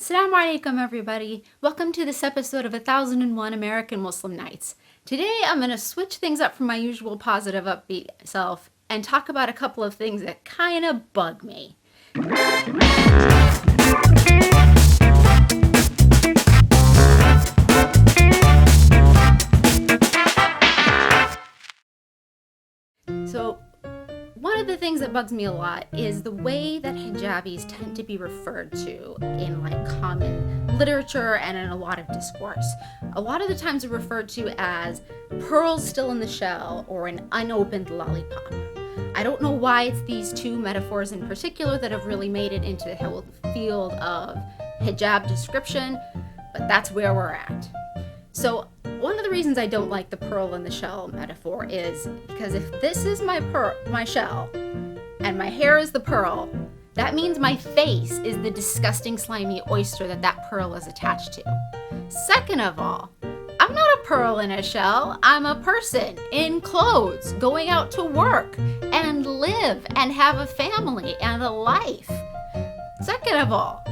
Assalamu alaikum, everybody. Welcome to this episode of 1001 American Muslim Nights. Today I'm going to switch things up from my usual positive, upbeat self and talk about a couple of things that kind of bug me. So, one of the things that bugs me a lot is the way that hijabis tend to be referred to in common literature and in a lot of discourse. A lot of the times they're referred to as pearls still in the shell or an unopened lollipop. I don't know why it's these two metaphors in particular that have really made it into the whole field of hijab description, but that's where we're at. So one of the reasons I don't like the pearl in the shell metaphor is because if this is my shell and my hair is the pearl, that means my face is the disgusting slimy oyster that pearl is attached to. Second of all, I'm not a pearl in a shell. I'm a person in clothes going out to work and live and have a family and a life. Second of all,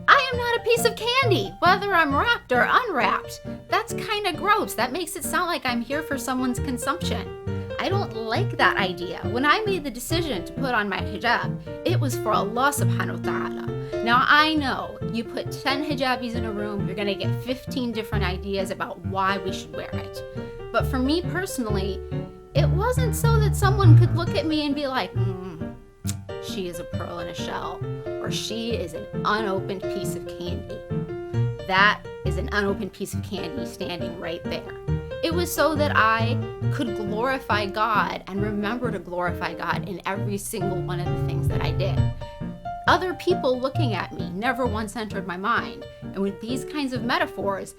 I am not a piece of candy, whether I'm wrapped or unwrapped. That's kind of gross. That makes it sound like I'm here for someone's consumption. I don't like that idea. When I made the decision to put on my hijab, it was for Allah subhanahu wa ta'ala. Now I know you put 10 hijabis in a room, you're gonna get 15 different ideas about why we should wear it. But for me personally, it wasn't so that someone could look at me and be like, she is a pearl in a shell, or she is an unopened piece of candy. That is an unopened piece of candy standing right there. It was so that I could glorify God and remember to glorify God in every single one of the things that I did. Other people looking at me never once entered my mind. And with these kinds of metaphors,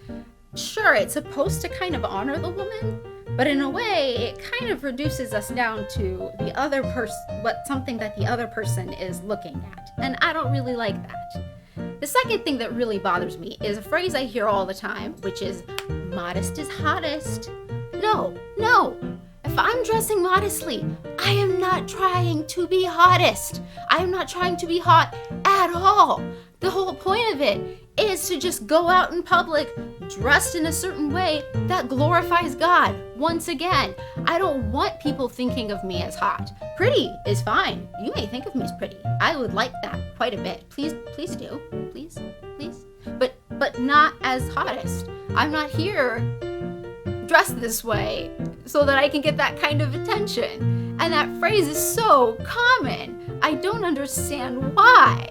sure, it's supposed to kind of honor the woman, but in a way, it kind of reduces us down to the other person, something that the other person is looking at. And I don't really like that. The second thing that really bothers me is a phrase I hear all the time, which is, modest is hottest. No. If I'm dressing modestly, I am not trying to be hottest. I am not trying to be hot at all. The whole point of it is to just go out in public dressed in a certain way that glorifies God. Once again, I don't want people thinking of me as hot. Pretty is fine. You may think of me as pretty. I would like that quite a bit. Please do. Please. But not as hottest. I'm not here dressed this way so that I can get that kind of attention. And that phrase is so common. I don't understand why.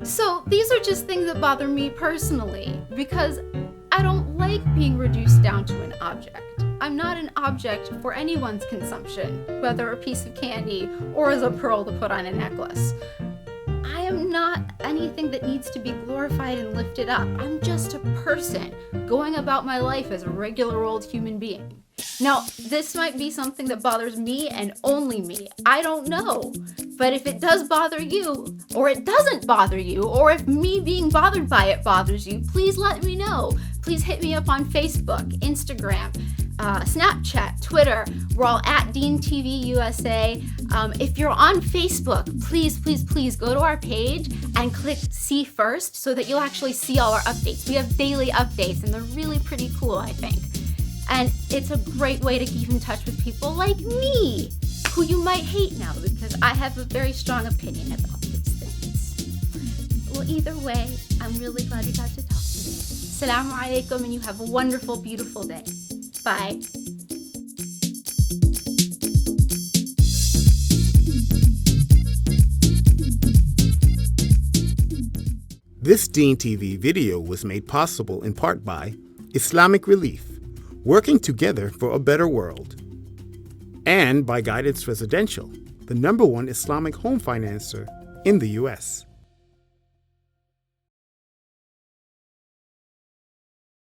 So these are just things that bother me personally because I don't like being reduced down to an object. I'm not an object for anyone's consumption, whether a piece of candy or as a pearl to put on a necklace. I am not anything that needs to be glorified and lifted up. I'm just a person going about my life as a regular old human being. Now, this might be something that bothers me and only me. I don't know. But if it does bother you, or it doesn't bother you, or if me being bothered by it bothers you, please let me know. Please hit me up on Facebook, Instagram, Snapchat, Twitter. We're all at Dean TV USA. If you're on Facebook, please go to our page and click see first so that you'll actually see all our updates. We have daily updates and they're really pretty cool, I think. And it's a great way to keep in touch with people like me, who you might hate now because I have a very strong opinion about these things. Well, either way, I'm really glad we got to talk today. Assalamu alaikum, and you have a wonderful, beautiful day. Bye. This Dean TV video was made possible in part by Islamic Relief, working together for a better world, and by Guidance Residential, the #1 Islamic home financer in the U.S.